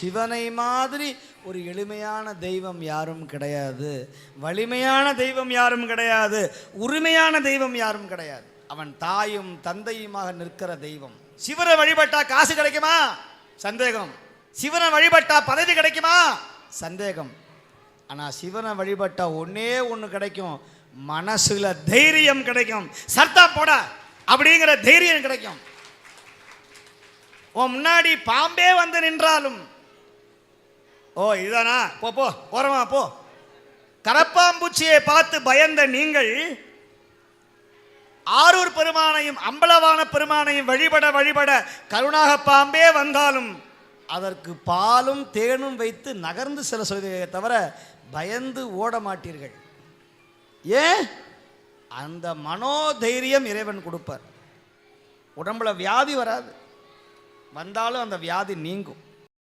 சிவனை மாதிரி ஒரு எளிமையான தெய்வம் யாரும் கிடையாது, வலிமையான தெய்வம் யாரும் கிடையாது, உரிமையான தெய்வம் யாரும் கிடையாது. அவன் தாயும் தந்தையுமாக நிற்கிற தெய்வம். சிவனை வழிபட்டா காசு கிடைக்குமா? சந்தேகம். சிவனை வழிபட்டா பதவி கிடைக்குமா? சந்தேகம். ஆனால் சிவனை வழிபட்டா ஒன்னே ஒன்று கிடைக்கும், மனசுல தைரியம் கிடைக்கும். சர்த்தா போட அப்படிங்கிற தைரியம் கிடைக்கும். உன் முன்னாடி பாம்பே வந்து நின்றாலும், ஓ இதுதானா, போ போ ஓரமா போ. கரப்பாம்பூச்சியை பார்த்து பயந்த நீங்கள் ஆரூர் பெருமானையும் அம்பலவான பெருமானையும் வழிபட வழிபட கருணாக பாம்பே வந்தாலும் அதற்கு பாலும் தேனும் வைத்து நகர்ந்து செல்ல சொல்வதை தவிர பயந்து ஓட மாட்டீர்கள். ஏன்? அந்த மனோதைரியம் இறைவன் கொடுப்பார். உடம்புல வியாதி வராது, வந்தாலும் அந்த வியாதி நீங்கும்.